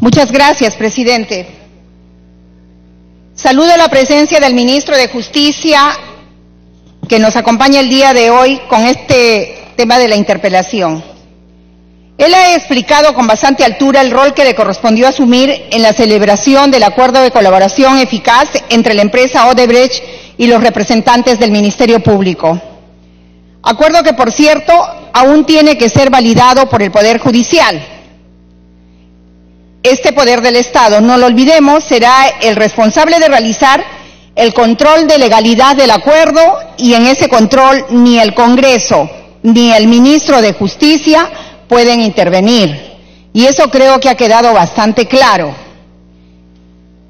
Muchas gracias, presidente. Saludo la presencia del ministro de Justicia que nos acompaña el día de hoy con este tema de la interpelación. Él ha explicado con bastante altura el rol que le correspondió asumir en la celebración del acuerdo de colaboración eficaz entre la empresa Odebrecht y los representantes del Ministerio Público. Acuerdo que, por cierto, aún tiene que ser validado por el Poder Judicial. Este poder del Estado, no lo olvidemos, será el responsable de realizar el control de legalidad del acuerdo, y en ese control ni el Congreso ni el ministro de Justicia pueden intervenir. Y eso creo que ha quedado bastante claro.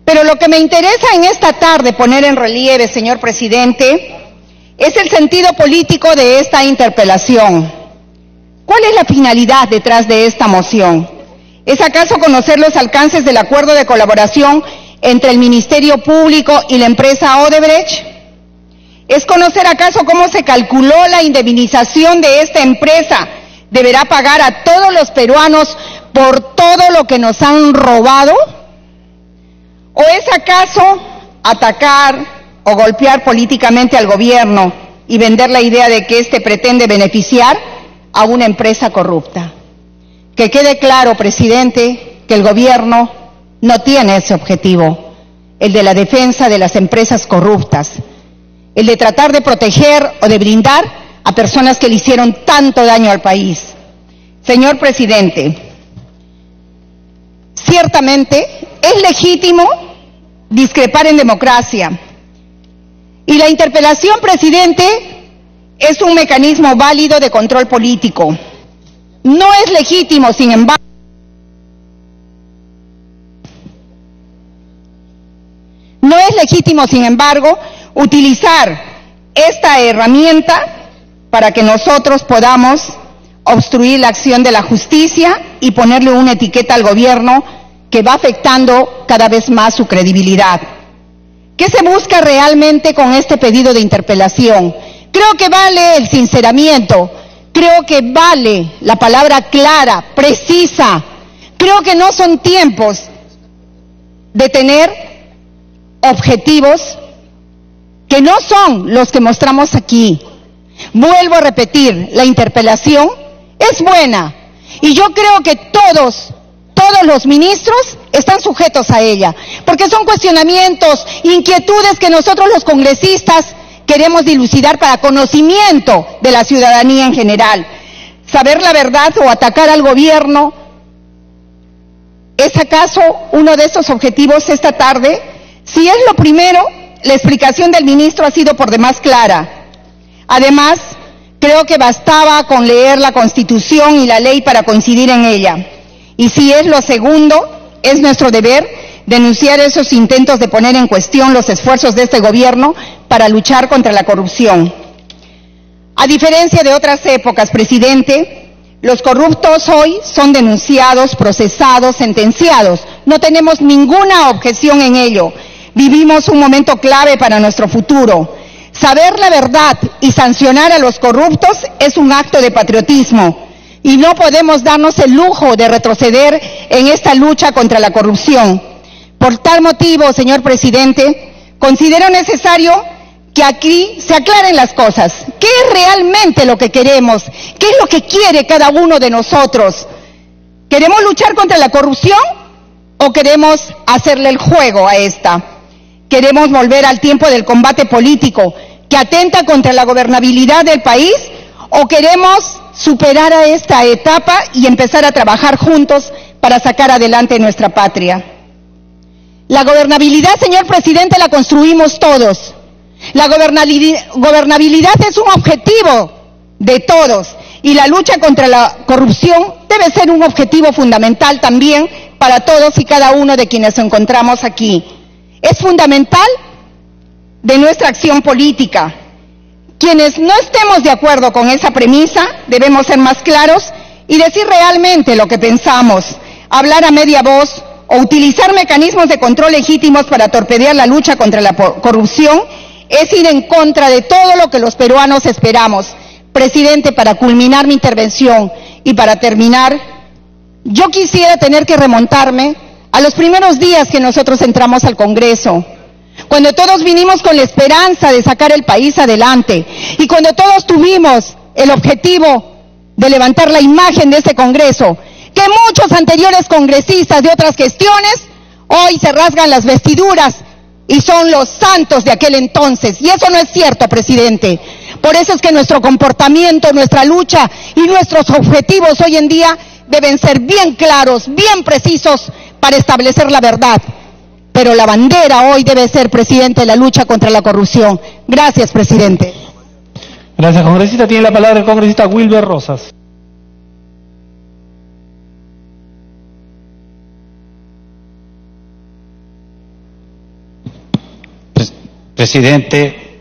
Pero lo que me interesa en esta tarde poner en relieve, señor presidente, es el sentido político de esta interpelación. ¿Cuál es la finalidad detrás de esta moción? ¿Es acaso conocer los alcances del acuerdo de colaboración entre el Ministerio Público y la empresa Odebrecht? ¿Es conocer acaso cómo se calculó la indemnización de esta empresa? ¿Deberá pagar a todos los peruanos por todo lo que nos han robado? ¿O es acaso atacar o golpear políticamente al gobierno y vender la idea de que éste pretende beneficiar a una empresa corrupta? Que quede claro, presidente, que el gobierno no tiene ese objetivo, el de la defensa de las empresas corruptas, el de tratar de proteger o de blindar a personas que le hicieron tanto daño al país. Señor presidente, ciertamente es legítimo discrepar en democracia, y la interpelación, presidente, es un mecanismo válido de control político. No es legítimo, sin embargo, utilizar esta herramienta para que nosotros podamos obstruir la acción de la justicia y ponerle una etiqueta al gobierno que va afectando cada vez más su credibilidad. ¿Qué se busca realmente con este pedido de interpelación? Creo que vale el sinceramiento. Creo que vale la palabra clara, precisa. Creo que no son tiempos de tener objetivos que no son los que mostramos aquí. Vuelvo a repetir, la interpelación es buena y yo creo que todos los ministros están sujetos a ella, porque son cuestionamientos, inquietudes que nosotros los congresistas queremos dilucidar para conocimiento de la ciudadanía en general. Saber la verdad o atacar al gobierno, ¿es acaso uno de esos objetivos esta tarde? Si es lo primero, la explicación del ministro ha sido por demás clara. Además, creo que bastaba con leer la Constitución y la ley para coincidir en ella. Y si es lo segundo, es nuestro deber denunciar esos intentos de poner en cuestión los esfuerzos de este gobierno para luchar contra la corrupción. A diferencia de otras épocas, presidente, los corruptos hoy son denunciados, procesados, sentenciados. No tenemos ninguna objeción en ello. Vivimos un momento clave para nuestro futuro. Saber la verdad y sancionar a los corruptos es un acto de patriotismo. Y no podemos darnos el lujo de retroceder en esta lucha contra la corrupción. Por tal motivo, señor presidente, considero necesario que aquí se aclaren las cosas. ¿Qué es realmente lo que queremos? ¿Qué es lo que quiere cada uno de nosotros? ¿Queremos luchar contra la corrupción o queremos hacerle el juego a esta? ¿Queremos volver al tiempo del combate político que atenta contra la gobernabilidad del país o queremos superar a esta etapa y empezar a trabajar juntos para sacar adelante nuestra patria? La gobernabilidad, señor presidente, la construimos todos. La gobernabilidad es un objetivo de todos y la lucha contra la corrupción debe ser un objetivo fundamental también para todos y cada uno de quienes nos encontramos aquí. Es fundamental de nuestra acción política. Quienes no estemos de acuerdo con esa premisa debemos ser más claros y decir realmente lo que pensamos, hablar a media voz o utilizar mecanismos de control legítimos para torpedear la lucha contra la corrupción es ir en contra de todo lo que los peruanos esperamos. Presidente, para culminar mi intervención y para terminar, yo quisiera tener que remontarme a los primeros días que nosotros entramos al Congreso, cuando todos vinimos con la esperanza de sacar el país adelante y cuando todos tuvimos el objetivo de levantar la imagen de este Congreso, que muchos anteriores congresistas de otras gestiones hoy se rasgan las vestiduras y son los santos de aquel entonces. Y eso no es cierto, presidente. Por eso es que nuestro comportamiento, nuestra lucha y nuestros objetivos hoy en día deben ser bien claros, bien precisos para establecer la verdad. Pero la bandera hoy debe ser, presidente, la lucha contra la corrupción. Gracias, presidente. Gracias, congresista. Tiene la palabra el congresista Wilber Rosas. Presidente,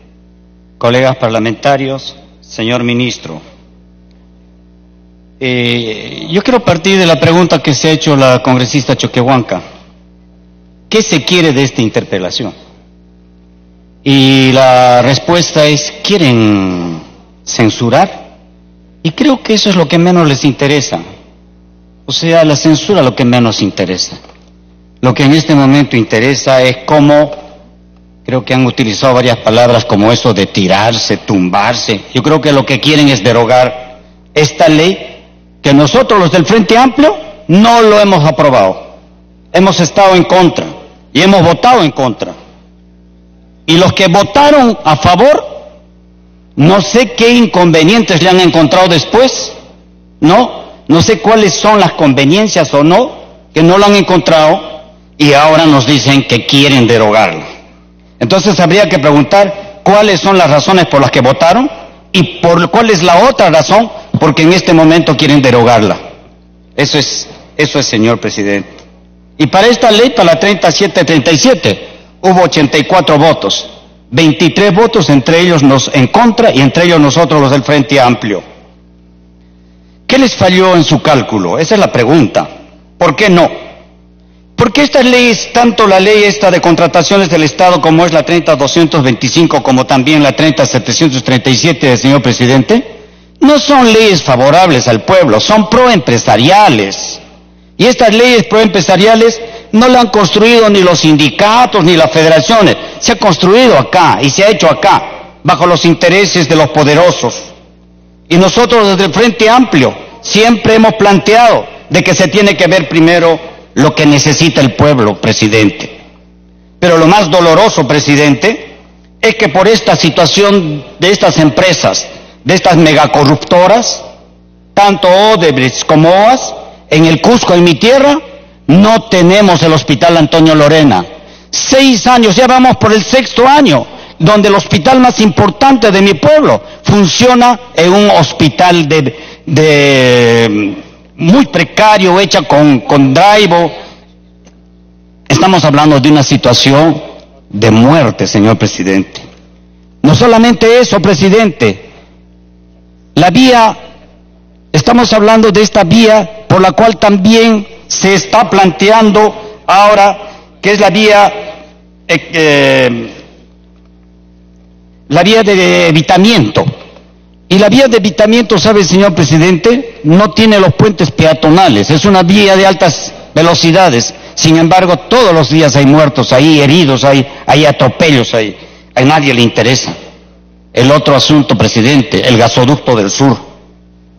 colegas parlamentarios, señor ministro, yo quiero partir de la pregunta que se ha hecho la congresista Choquehuanca. ¿Qué se quiere de esta interpelación? Y la respuesta es, ¿quieren censurar? Y creo que eso es lo que menos les interesa. O sea, la censura es lo que menos interesa. Lo que en este momento interesa es cómo, creo que han utilizado varias palabras como eso de tirarse, tumbarse. Yo creo que lo que quieren es derogar esta ley que nosotros los del Frente Amplio no lo hemos aprobado. Hemos estado en contra y hemos votado en contra. Y los que votaron a favor, no sé qué inconvenientes le han encontrado después, no sé cuáles son las conveniencias o no, que no lo han encontrado y ahora nos dicen que quieren derogarlo. Entonces habría que preguntar cuáles son las razones por las que votaron y por cuál es la otra razón porque en este momento quieren derogarla. Eso es, señor presidente. Y para esta ley, para la 3737, hubo 84 votos, 23 votos, entre ellos en contra y entre ellos nosotros los del Frente Amplio. ¿Qué les falló en su cálculo? Esa es la pregunta. ¿Por qué no? Porque estas leyes, tanto la ley esta de contrataciones del Estado como es la 30.225, como también la 30.737, señor presidente, no son leyes favorables al pueblo, son proempresariales. Y estas leyes proempresariales no la han construido ni los sindicatos ni las federaciones, se ha construido acá y se ha hecho acá, bajo los intereses de los poderosos. Y nosotros desde el Frente Amplio siempre hemos planteado de que se tiene que ver primero lo que necesita el pueblo, presidente. Pero lo más doloroso, presidente, es que por esta situación de estas empresas, de estas megacorruptoras, tanto Odebrecht como OAS, en el Cusco, en mi tierra, no tenemos el Hospital Antonio Lorena. 6 años, ya vamos por el 6º año, donde el hospital más importante de mi pueblo funciona en un hospital muy precario, hecha con draivo. Estamos hablando de una situación de muerte, señor presidente. No solamente eso, presidente, la vía, estamos hablando de esta vía por la cual también se está planteando ahora, que es la vía de evitamiento. Y la vía de evitamiento, ¿sabe, señor presidente? No tiene los puentes peatonales, es una vía de altas velocidades. Sin embargo, todos los días hay muertos ahí, heridos, hay atropellos ahí. A nadie le interesa. El otro asunto, presidente, el gasoducto del sur.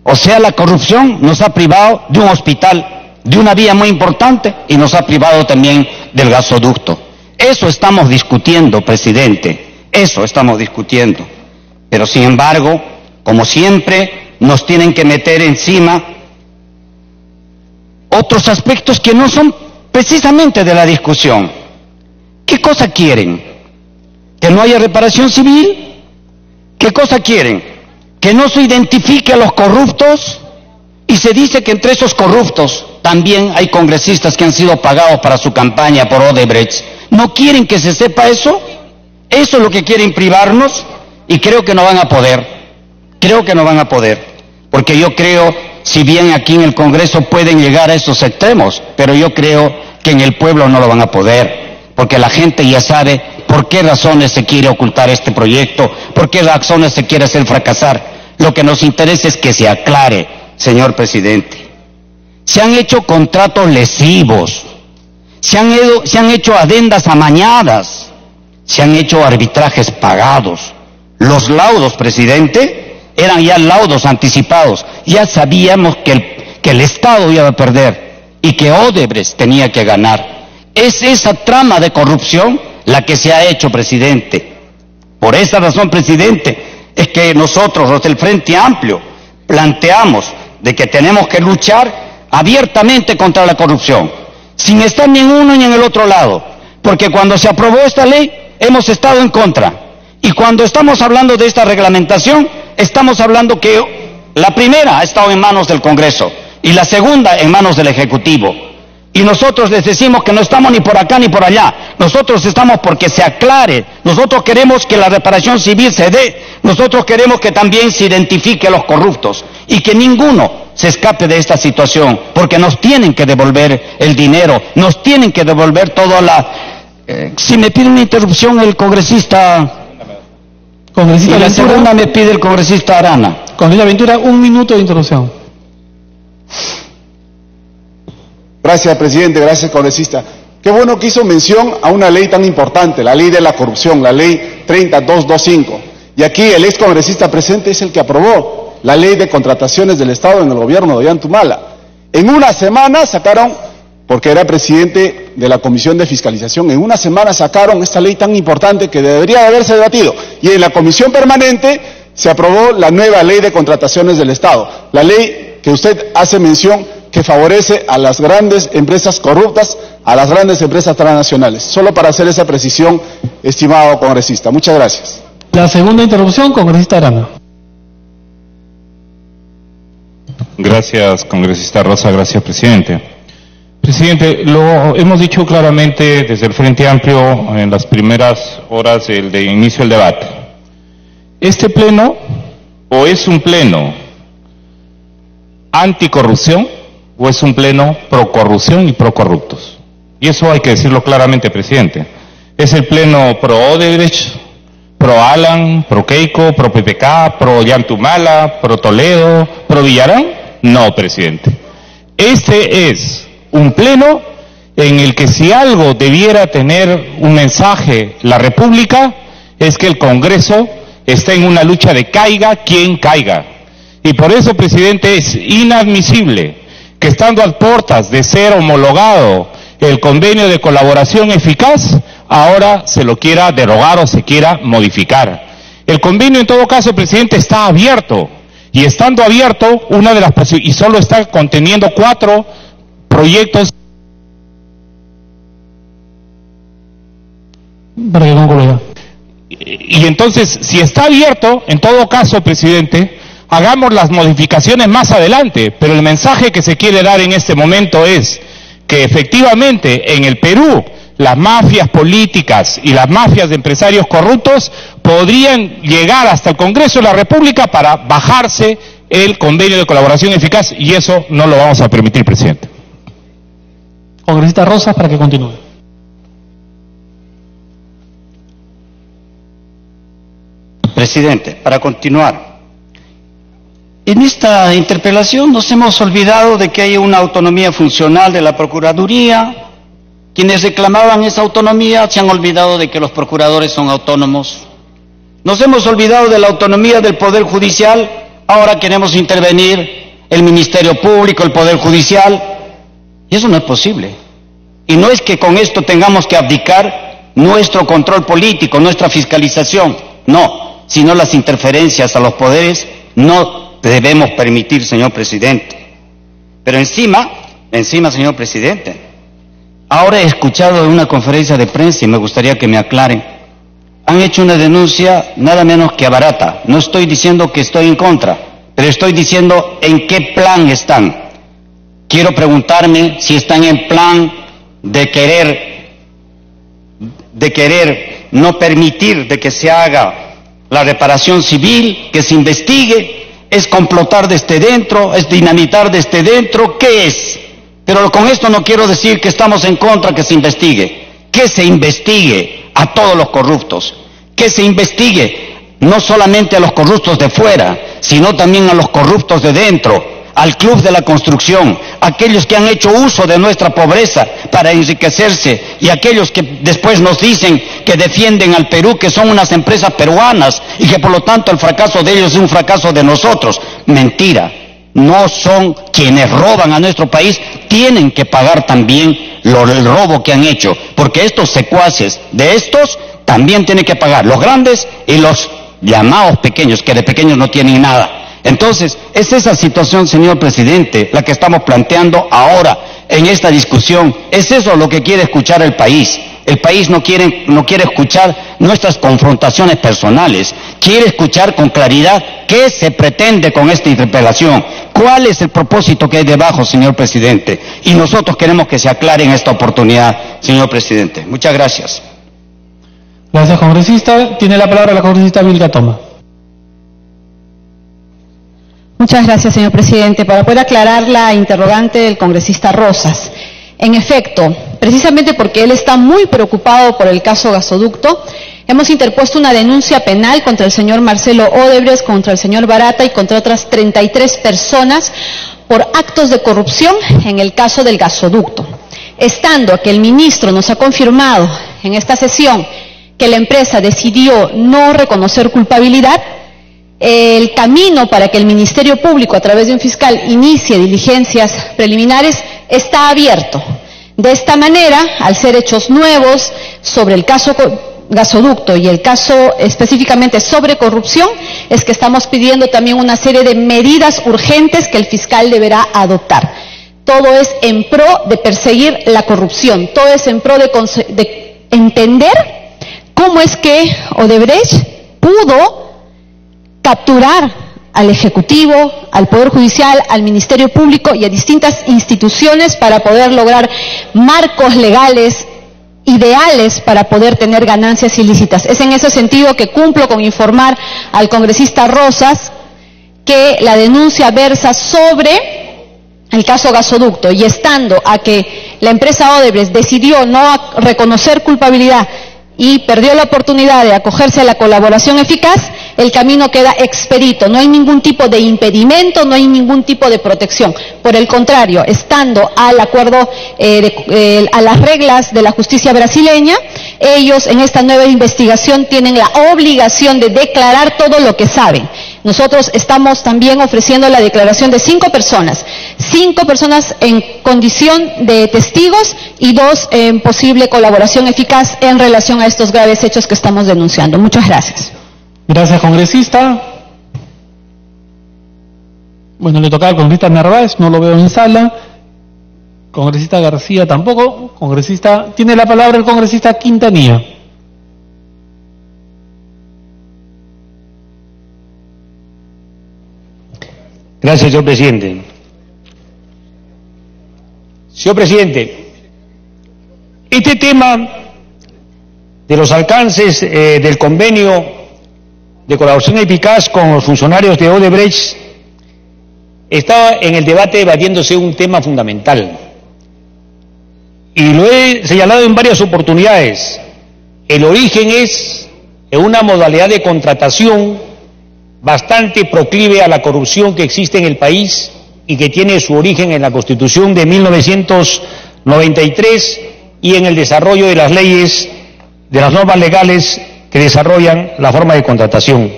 O sea, la corrupción nos ha privado de un hospital, de una vía muy importante, y nos ha privado también del gasoducto. Eso estamos discutiendo, presidente, eso estamos discutiendo. Pero sin embargo, como siempre, nos tienen que meter encima otros aspectos que no son precisamente de la discusión. ¿Qué cosa quieren? ¿Que no haya reparación civil? ¿Qué cosa quieren? ¿Que no se identifique a los corruptos? Y se dice que entre esos corruptos también hay congresistas que han sido pagados para su campaña por Odebrecht. ¿No quieren que se sepa eso? Eso es lo que quieren privarnos y creo que no van a poder. Creo que no van a poder. Porque yo creo, si bien aquí en el Congreso pueden llegar a esos extremos, pero yo creo que en el pueblo no lo van a poder. Porque la gente ya sabe por qué razones se quiere ocultar este proyecto, por qué razones se quiere hacer fracasar. Lo que nos interesa es que se aclare, señor presidente. Se han hecho contratos lesivos, Se han hecho adendas amañadas, se han hecho arbitrajes pagados. Los laudos, presidente, eran ya laudos anticipados. Ya sabíamos que el Estado iba a perder y que Odebrecht tenía que ganar. Es esa trama de corrupción la que se ha hecho, presidente. Por esa razón, presidente, es que nosotros, los del Frente Amplio, planteamos de que tenemos que luchar abiertamente contra la corrupción, sin estar ni en uno ni en el otro lado, porque cuando se aprobó esta ley, hemos estado en contra. Y cuando estamos hablando de esta reglamentación, estamos hablando que la primera ha estado en manos del Congreso y la segunda en manos del Ejecutivo. Y nosotros les decimos que no estamos ni por acá ni por allá. Nosotros estamos porque se aclare. Nosotros queremos que la reparación civil se dé. Nosotros queremos que también se identifique a los corruptos y que ninguno se escape de esta situación, porque nos tienen que devolver el dinero, nos tienen que devolver toda la... si me pide una interrupción el congresista... Congresista y la Ventura, segunda me pide el congresista Arana. Congresista Ventura, 1 minuto de interrupción. Gracias, presidente. Gracias, congresista. Qué bueno que hizo mención a una ley tan importante, la ley de la corrupción, la ley 30225. Y aquí el ex congresista presente es el que aprobó la ley de contrataciones del Estado en el gobierno de Ollanta. En una semana sacaron, porque era presidente de la Comisión de Fiscalización, en una semana sacaron esta ley tan importante que debería de haberse debatido. Y en la Comisión Permanente se aprobó la nueva ley de contrataciones del Estado, la ley que usted hace mención, que favorece a las grandes empresas corruptas, a las grandes empresas transnacionales. Solo para hacer esa precisión, estimado congresista. Muchas gracias. La segunda interrupción, congresista Arana. Gracias, congresista Rosa. Gracias, presidente. Presidente, lo hemos dicho claramente desde el Frente Amplio en las primeras horas de inicio del debate. Este pleno, o es un pleno anticorrupción, o es un pleno pro corrupción y pro corruptos. Y eso hay que decirlo claramente, presidente. ¿Es el pleno pro Odebrecht, pro Alan, pro Keiko, pro PPK, pro Ollanta, pro Toledo, pro Villarán? No, presidente. Este es un pleno en el que si algo debiera tener un mensaje la República, es que el Congreso está en una lucha de caiga quien caiga. Y por eso, presidente, es inadmisible que estando a puertas de ser homologado el convenio de colaboración eficaz, ahora se lo quiera derogar o se quiera modificar. El convenio, en todo caso, presidente, está abierto, y estando abierto, y solo está conteniendo 4 proyectos. Para que concluya. Y entonces, si está abierto, en todo caso, presidente, hagamos las modificaciones más adelante, pero el mensaje que se quiere dar en este momento es que efectivamente en el Perú las mafias políticas y las mafias de empresarios corruptos podrían llegar hasta el Congreso de la República para bajarse el convenio de colaboración eficaz, y eso no lo vamos a permitir, presidente. Congresista Rosas, para que continúe. Presidente, para continuar. En esta interpelación nos hemos olvidado de que hay una autonomía funcional de la Procuraduría. Quienes reclamaban esa autonomía se han olvidado de que los procuradores son autónomos. Nos hemos olvidado de la autonomía del Poder Judicial. Ahora queremos intervenir el Ministerio Público, el Poder Judicial. Y eso no es posible. Y no es que con esto tengamos que abdicar nuestro control político, nuestra fiscalización. No, sino las interferencias a los poderes no debemos permitir, señor presidente. Pero encima, señor presidente, ahora he escuchado en una conferencia de prensa y me gustaría que me aclaren. Han hecho una denuncia nada menos que barata. No estoy diciendo que estoy en contra, pero estoy diciendo en qué plan están. Quiero preguntarme si están en plan de querer no permitir de que se haga la reparación civil, que se investigue. ¿Es complotar desde dentro? ¿Es dinamitar desde dentro? ¿Qué es? Pero con esto no quiero decir que estamos en contra que se investigue. Que se investigue a todos los corruptos. Que se investigue no solamente a los corruptos de fuera, sino también a los corruptos de dentro. al club de la construcción, aquellos que han hecho uso de nuestra pobreza para enriquecerse y aquellos que después nos dicen que defienden al Perú, que son unas empresas peruanas y que por lo tanto el fracaso de ellos es un fracaso de nosotros. Mentira, no son quienes roban a nuestro país, tienen que pagar también el robo que han hecho, porque estos secuaces de estos también tienen que pagar, los grandes y los llamados pequeños, que de pequeños no tienen nada. Entonces, es esa situación, señor presidente, la que estamos planteando ahora en esta discusión. Es eso lo que quiere escuchar el país. El país no quiere escuchar nuestras confrontaciones personales, quiere escuchar con claridad qué se pretende con esta interpelación, cuál es el propósito que hay debajo, señor presidente. Y nosotros queremos que se aclare en esta oportunidad, señor presidente. Muchas gracias. Gracias, congresista. Tiene la palabra la congresista Vilca Toma. Muchas gracias, señor presidente. Para poder aclarar la interrogante del congresista Rosas. En efecto, precisamente porque él está muy preocupado por el caso gasoducto, hemos interpuesto una denuncia penal contra el señor Marcelo Odebrecht, contra el señor Barata y contra otras 33 personas por actos de corrupción en el caso del gasoducto. Estando que el ministro nos ha confirmado en esta sesión que la empresa decidió no reconocer culpabilidad, el camino para que el Ministerio Público, a través de un fiscal, inicie diligencias preliminares está abierto. De esta manera, al ser hechos nuevos sobre el caso gasoducto y el caso específicamente sobre corrupción, es que estamos pidiendo también una serie de medidas urgentes que el fiscal deberá adoptar. Todo es en pro de perseguir la corrupción, todo es en pro de entender cómo es que Odebrecht pudo capturar al Ejecutivo, al Poder Judicial, al Ministerio Público y a distintas instituciones para poder lograr marcos legales ideales para poder tener ganancias ilícitas. Es en ese sentido que cumplo con informar al congresista Rosas que la denuncia versa sobre el caso gasoducto, y estando a que la empresa Odebrecht decidió no reconocer culpabilidad y perdió la oportunidad de acogerse a la colaboración eficaz, el camino queda expedito, no hay ningún tipo de impedimento, no hay ningún tipo de protección. Por el contrario, estando al acuerdo, a las reglas de la justicia brasileña, ellos en esta nueva investigación tienen la obligación de declarar todo lo que saben. Nosotros estamos también ofreciendo la declaración de 5 personas en condición de testigos y 2 en posible colaboración eficaz en relación a estos graves hechos que estamos denunciando. Muchas gracias. Gracias, congresista. Bueno, le tocaba al congresista Narváez, no lo veo en sala. Congresista García tampoco. Congresista, tiene la palabra el congresista Quintanilla. Gracias, señor presidente. Señor presidente, este tema de los alcances del convenio de colaboración eficaz con los funcionarios de Odebrecht estaba en el debate debatiéndose un tema fundamental. Y lo he señalado en varias oportunidades. El origen es en una modalidad de contratación bastante proclive a la corrupción que existe en el país y que tiene su origen en la Constitución de 1993 y en el desarrollo de las leyes, de las normas legales que desarrollan la forma de contratación.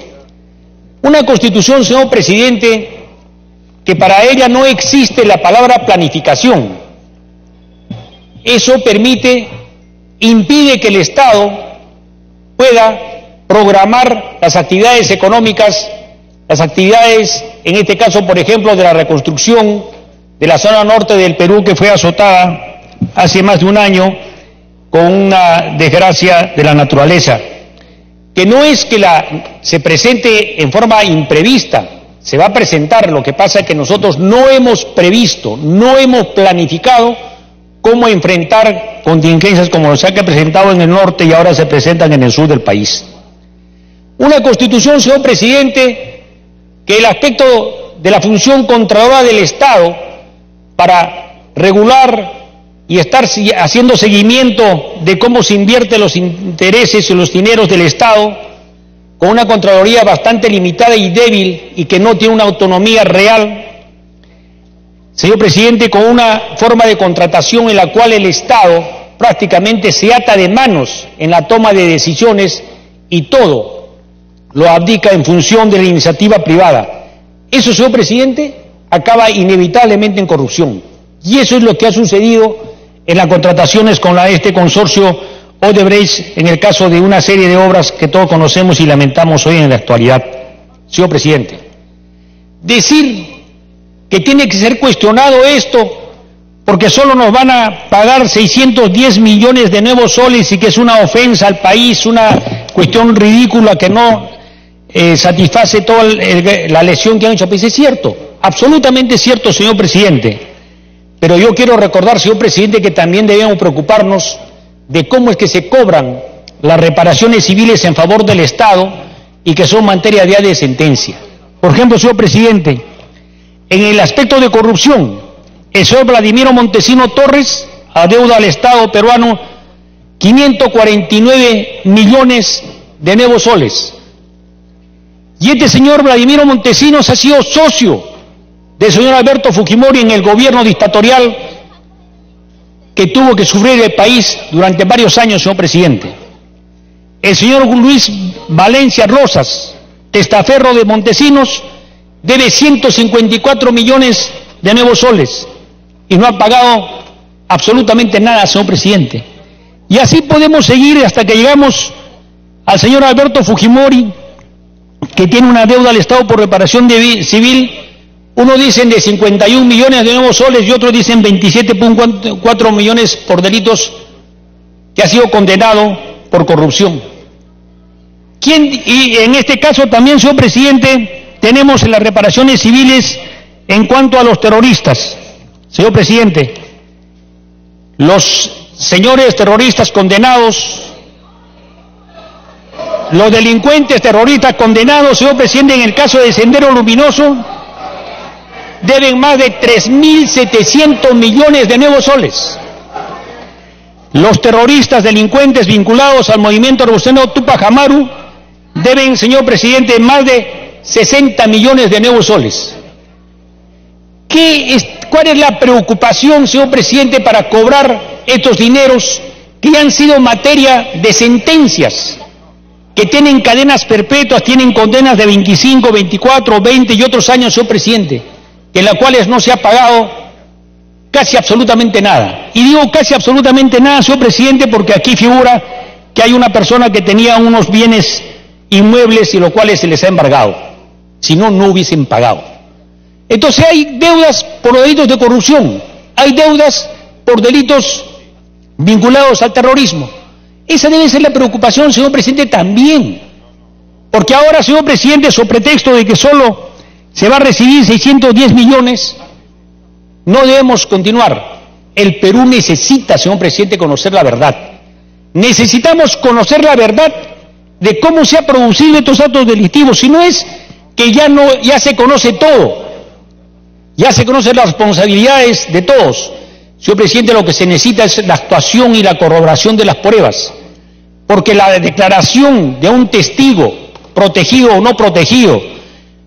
Una Constitución, señor presidente, que para ella no existe la palabra planificación. Eso impide que el Estado pueda programar las actividades económicas, las actividades, en este caso, por ejemplo, de la reconstrucción de la zona norte del Perú, que fue azotada hace más de un año con una desgracia de la naturaleza, que no es que se presente en forma imprevista, se va a presentar. Lo que pasa es que nosotros no hemos previsto, no hemos planificado cómo enfrentar contingencias como los que ha presentado en el norte y ahora se presentan en el sur del país. Una Constitución, señor presidente, que el aspecto de la función controladora del Estado para regular y estar haciendo seguimiento de cómo se invierten los intereses y los dineros del Estado, con una Contraloría bastante limitada y débil y que no tiene una autonomía real, señor presidente, con una forma de contratación en la cual el Estado prácticamente se ata de manos en la toma de decisiones y todo lo abdica en función de la iniciativa privada. Eso, señor presidente, acaba inevitablemente en corrupción. Y eso es lo que ha sucedido en las contrataciones con este consorcio Odebrecht en el caso de una serie de obras que todos conocemos y lamentamos hoy en la actualidad. Señor presidente, decir que tiene que ser cuestionado esto porque solo nos van a pagar 610 millones de nuevos soles y que es una ofensa al país, una cuestión ridícula que no satisface toda la lesión que han hecho al país. Es cierto, absolutamente cierto, señor presidente. Pero yo quiero recordar, señor presidente, que también debemos preocuparnos de cómo es que se cobran las reparaciones civiles en favor del Estado y que son materia de sentencia. Por ejemplo, señor presidente, en el aspecto de corrupción, el señor Vladimiro Montesino Torres adeuda al Estado peruano 549 millones de nuevos soles. Y este señor Vladimiro Montesinos ha sido socio del señor Alberto Fujimori en el gobierno dictatorial que tuvo que sufrir el país durante varios años, señor presidente. El señor Luis Valencia Rosas, testaferro de Montesinos, debe 154 millones de nuevos soles y no ha pagado absolutamente nada, señor presidente. Y así podemos seguir hasta que llegamos al señor Alberto Fujimori, que tiene una deuda al Estado por reparación civil. Unos dicen de 51 millones de nuevos soles y otros dicen 27.4 millones por delitos que ha sido condenado por corrupción. Y en este caso también, señor presidente, tenemos las reparaciones civiles en cuanto a los terroristas. Señor presidente, los señores terroristas condenados, los delincuentes terroristas condenados, señor presidente, en el caso de Sendero Luminoso, deben más de 3.700 millones de nuevos soles. Los terroristas delincuentes vinculados al movimiento revolucionario Tupac Amaru deben, señor presidente, más de 60 millones de nuevos soles. ¿Cuál es la preocupación, señor presidente, para cobrar estos dineros que han sido materia de sentencias, que tienen cadenas perpetuas, tienen condenas de 25, 24, 20 y otros años, señor presidente, en las cuales no se ha pagado casi absolutamente nada? Y digo casi absolutamente nada, señor presidente, porque aquí figura que hay una persona que tenía unos bienes inmuebles y los cuales se les ha embargado, si no, no hubiesen pagado. Entonces hay deudas por delitos de corrupción, hay deudas por delitos vinculados al terrorismo. Esa debe ser la preocupación, señor presidente, también, porque ahora, señor presidente, sobre pretexto de que solo se va a recibir 610 millones, no debemos continuar. El Perú necesita, señor presidente, conocer la verdad. Necesitamos conocer la verdad de cómo se han producido estos actos delictivos. Si no es que ya se conoce todo, ya se conocen las responsabilidades de todos. Señor presidente, lo que se necesita es la actuación y la corroboración de las pruebas, porque la declaración de un testigo, protegido o no protegido,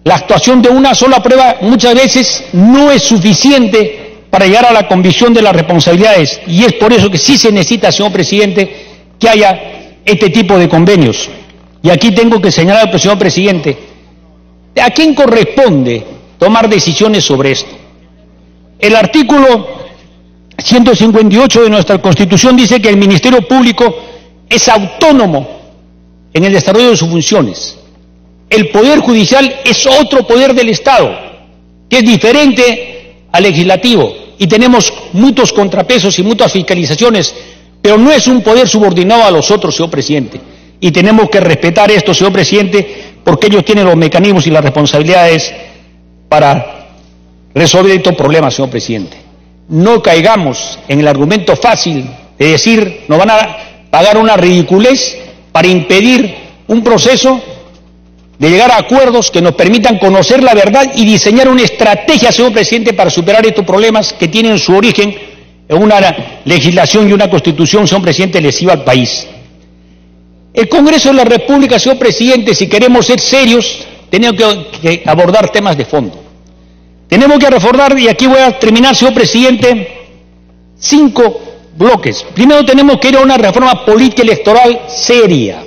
la actuación de una sola prueba muchas veces no es suficiente para llegar a la convicción de las responsabilidades, y es por eso que sí se necesita, señor presidente, que haya este tipo de convenios. Y aquí tengo que señalar, señor presidente, ¿a quién corresponde tomar decisiones sobre esto? El artículo 158 de nuestra Constitución dice que el Ministerio Público es autónomo en el desarrollo de sus funciones. El Poder Judicial es otro poder del Estado, que es diferente al legislativo, y tenemos mutuos contrapesos y mutuas fiscalizaciones, pero no es un poder subordinado a los otros, señor presidente. Y tenemos que respetar esto, señor presidente, porque ellos tienen los mecanismos y las responsabilidades para resolver estos problemas, señor presidente. No caigamos en el argumento fácil de decir nos van a pagar una ridiculez para impedir un proceso de llegar a acuerdos que nos permitan conocer la verdad y diseñar una estrategia, señor presidente, para superar estos problemas que tienen su origen en una legislación y una constitución, señor presidente, lesiva al país. El Congreso de la República, señor presidente, si queremos ser serios, tenemos que abordar temas de fondo. Tenemos que reformar, y aquí voy a terminar, señor presidente, 5 bloques. Primero tenemos que ir a una reforma política electoral seria,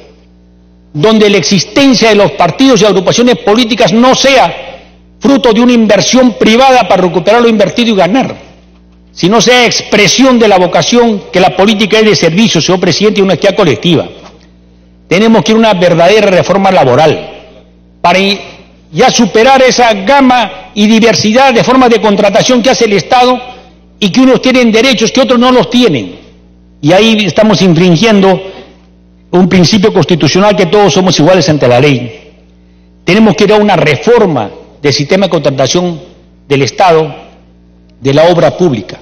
donde la existencia de los partidos y agrupaciones políticas no sea fruto de una inversión privada para recuperar lo invertido y ganar, sino sea expresión de la vocación que la política es de servicio, señor presidente, y una actividad colectiva. Tenemos que ir a una verdadera reforma laboral para ya superar esa gama y diversidad de formas de contratación que hace el Estado y que unos tienen derechos que otros no los tienen. Y ahí estamos infringiendo un principio constitucional, que todos somos iguales ante la ley. Tenemos que ir a una reforma del sistema de contratación del Estado, de la obra pública.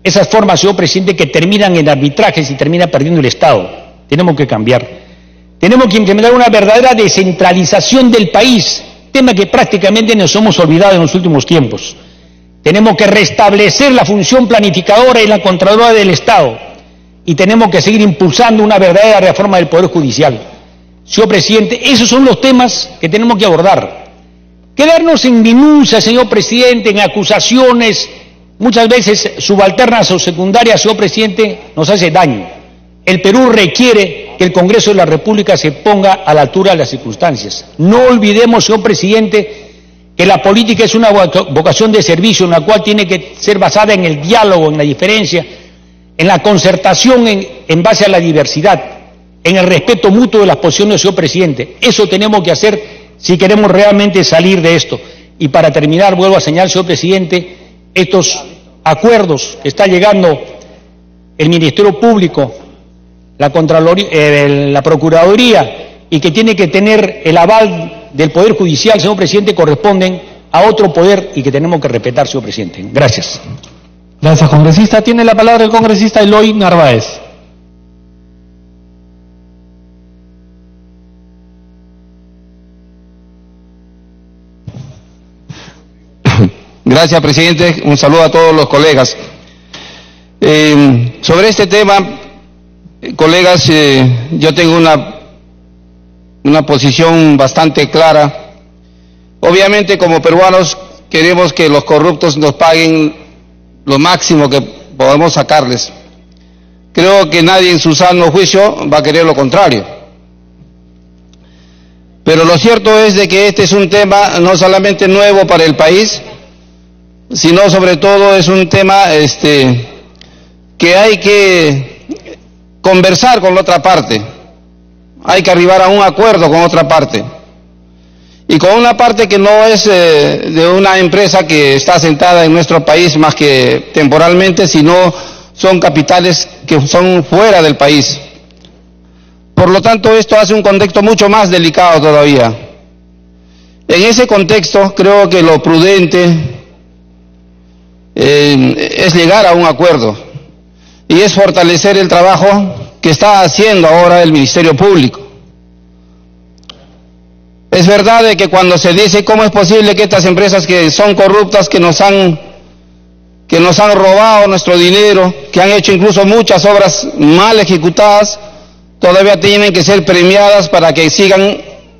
Esas formas, señor presidente, que terminan en arbitrajes y termina perdiendo el Estado, tenemos que cambiar. Tenemos que implementar una verdadera descentralización del país, tema que prácticamente nos hemos olvidado en los últimos tiempos. Tenemos que restablecer la función planificadora y la controladora del Estado, y tenemos que seguir impulsando una verdadera reforma del Poder Judicial. Señor presidente, esos son los temas que tenemos que abordar. Quedarnos en minucias, señor presidente, en acusaciones, muchas veces subalternas o secundarias, señor presidente, nos hace daño. El Perú requiere que el Congreso de la República se ponga a la altura de las circunstancias. No olvidemos, señor presidente, que la política es una vocación de servicio, en la cual tiene que ser basada en el diálogo, en la diferencia, en la concertación en base a la diversidad, en el respeto mutuo de las posiciones, señor presidente. Eso tenemos que hacer si queremos realmente salir de esto. Y para terminar, vuelvo a señalar, señor presidente, estos acuerdos que está llegando el Ministerio Público, la Contraloría, la Procuraduría, y que tiene que tener el aval del Poder Judicial, señor presidente, corresponden a otro poder y que tenemos que respetar, señor presidente. Gracias. Gracias, congresista. Tiene la palabra el congresista Eloy Narváez. Gracias, presidente. Un saludo a todos los colegas. Sobre este tema, colegas, yo tengo una posición bastante clara. Obviamente, como peruanos, queremos que los corruptos nos paguen lo máximo que podemos sacarles. Creo que nadie en su sano juicio va a querer lo contrario. Pero lo cierto es de que este es un tema no solamente nuevo para el país, sino sobre todo es un tema que hay que conversar con la otra parte. Hay que arribar a un acuerdo con otra parte. Y con una parte que no es de una empresa que está asentada en nuestro país más que temporalmente, sino son capitales que son fuera del país. Por lo tanto, esto hace un contexto mucho más delicado todavía. En ese contexto, creo que lo prudente es llegar a un acuerdo y es fortalecer el trabajo que está haciendo ahora el Ministerio Público. Es verdad de que cuando se dice cómo es posible que estas empresas que son corruptas, que nos han robado nuestro dinero, que han hecho incluso muchas obras mal ejecutadas, todavía tienen que ser premiadas para que sigan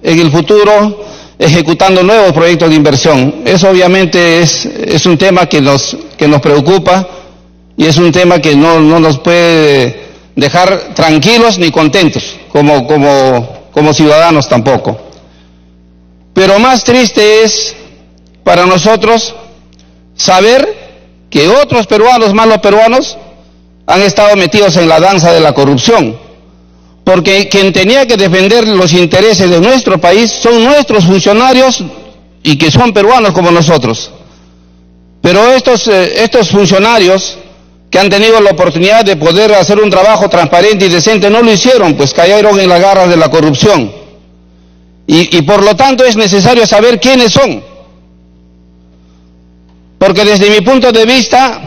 en el futuro ejecutando nuevos proyectos de inversión. Eso obviamente es un tema que nos preocupa y es un tema que no nos puede dejar tranquilos ni contentos como ciudadanos tampoco. Pero más triste es para nosotros saber que otros peruanos, malos peruanos, han estado metidos en la danza de la corrupción. Porque quien tenía que defender los intereses de nuestro país son nuestros funcionarios y que son peruanos como nosotros. Pero estos funcionarios que han tenido la oportunidad de poder hacer un trabajo transparente y decente no lo hicieron, pues cayeron en las garras de la corrupción. Y por lo tanto es necesario saber quiénes son. Porque desde mi punto de vista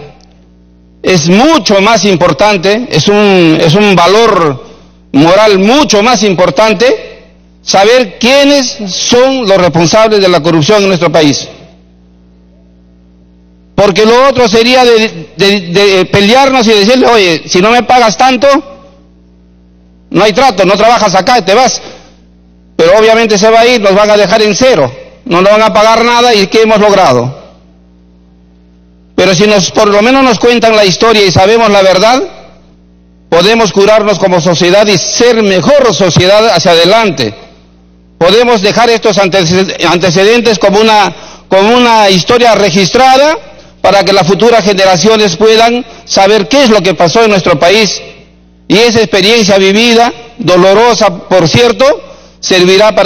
es mucho más importante, es un valor moral mucho más importante saber quiénes son los responsables de la corrupción en nuestro país. Porque lo otro sería de pelearnos y decirle, oye, si no me pagas tanto, no hay trato, no trabajas acá y te vas. Pero obviamente se va a ir, nos van a dejar en cero, no nos van a pagar nada y ¿qué hemos logrado? Pero si por lo menos nos cuentan la historia y sabemos la verdad, podemos curarnos como sociedad y ser mejor sociedad hacia adelante. Podemos dejar estos antecedentes como una historia registrada para que las futuras generaciones puedan saber qué es lo que pasó en nuestro país. Y esa experiencia vivida, dolorosa por cierto, servirá para